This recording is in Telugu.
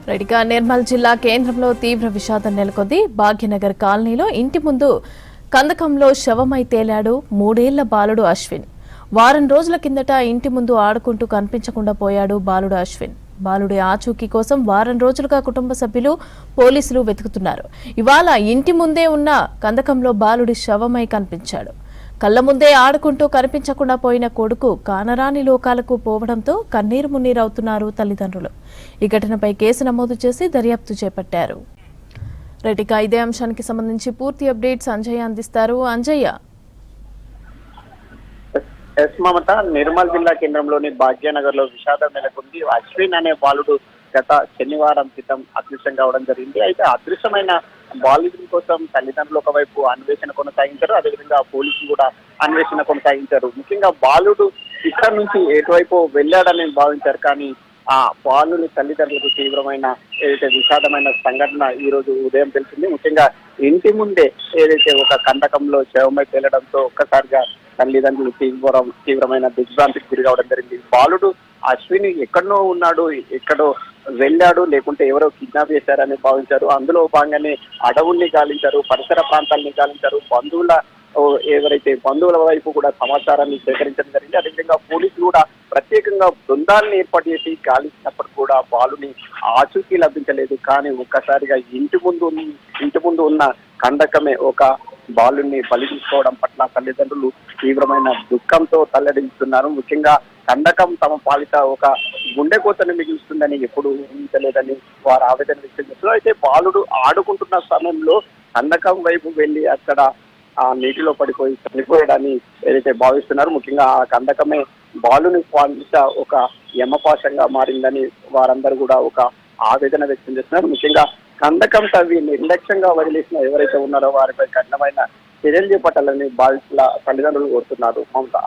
రెడ్డిగా నిర్మల్ జిల్లా కేంద్రంలో తీవ్ర విషాదం నెలకొంది. భాగ్యనగర్ కాలనీలో ఇంటి ముందు కందకంలో శవమై తేలాడు 3 ఏళ్ల బాలుడు అశ్విన్. వారం రోజుల కిందట ఇంటి ముందు ఆడుకుంటూ కనిపించకుండా పోయాడు బాలుడు అశ్విన్. బాలుడి ఆచూకీ కోసం వారం రోజులుగా కుటుంబ సభ్యులు పోలీసులు వెతుకుతున్నారు. ఇవాళ ఇంటి ముందే ఉన్న కందకంలో బాలుడి శవమై కనిపించాడు. కళ్ల ముందే ఆడుకుంటూ కనిపించకుండా పోయిన కొడుకు కానరాని లోకాలకు పోవడంతో కన్నీరు మున్నీరవుతున్నారు తల్లిదండ్రులు. ఈ ఘటనపై కేసు నమోదు చేసి దర్యాప్తు చేపట్టారు. రెడ్డిగా ఇదే అంశానికి సంబంధించి పూర్తి అప్డేట్స్ అంజయ్య అందిస్తారు. అంజయ్య. మమత, నిర్మల్ జిల్లా కేంద్రంలోని భాగ్యనగర్ లో విషాదం నెలకొంది. అశ్విన్ అనే బాలుడు గత శనివారం క్రితం అదృశ్యం కావడం జరిగింది. అయితే అదృశ్యమైన బాలుడి కోసం తల్లిదండ్రులు ఒకవైపు అన్వేషణ కొనసాగించారు, అదేవిధంగా పోలీసులు కూడా అన్వేషణ కొనసాగించారు. ముఖ్యంగా బాలుడు ఇక్కడ నుంచి ఎటువైపు వెళ్ళాడని భావించారు, కానీ ఆ బాలుని తల్లిదండ్రులకు తీవ్రమైన ఏదైతే విషాదమైన సంఘటన ఈ రోజు ఉదయం తెలిసింది. ముఖ్యంగా ఇంటి ముందే ఏదైతే ఒక కందకంలో శవమై తేలడంతో ఒక్కసారిగా తల్లిదండ్రులు తీవ్రమైన దిగ్భ్రాంతికి గురి కావడం జరిగింది. బాలుడు అశ్విని ఎక్కడనో ఉన్నాడు, ఎక్కడో వెళ్ళాడు, లేకుంటే ఎవరో కిడ్నాప్ చేశారని భావించారు. అందులో భాగంగానే అడవుల్ని గాలించారు, పరిసర ప్రాంతాలని గాలించారు, బంధువుల వైపు కూడా సమాచారాన్ని సేకరించడం జరిగింది. అదేవిధంగా పోలీసులు కూడా ప్రత్యేకంగా బృందాలను ఏర్పాటు చేసి గాలించినప్పుడు కూడా బాలుని ఆచూకీ లభించలేదు. కానీ ఒక్కసారిగా ఇంటి ముందు ఉన్న కందకమే ఒక బాలుని బలి తీసుకోవడం పట్ల తల్లిదండ్రులు తీవ్రమైన దుఃఖంతో తల్లడిల్లుతున్నారు. ముఖ్యంగా కందకం తమ పాలిట ఒక గుండె కోతను మిగిలిస్తుందని ఎప్పుడు ఊహించలేదని వారు ఆవేదన వ్యక్తం చేస్తున్నారు. అయితే బాలుడు ఆడుకుంటున్న సమయంలో కందకం వైపు వెళ్లి అక్కడ ఆ నీటిలో పడిపోయి చనిపోయాడని ఏదైతే భావిస్తున్నారు. ముఖ్యంగా ఆ కందకమే బాలుని పాలిట ఒక యమపాశంగా మారిందని వారందరూ కూడా ఒక ఆవేదన వ్యక్తం చేస్తున్నారు. ముఖ్యంగా కందకం తవ్వి నిర్లక్ష్యంగా వదిలేసిన ఎవరైతే ఉన్నారో వారిపై కఠినమైన చర్యలు చేపట్టాలని బాధితుల తల్లిదండ్రులు కోరుతున్నారు. మమత.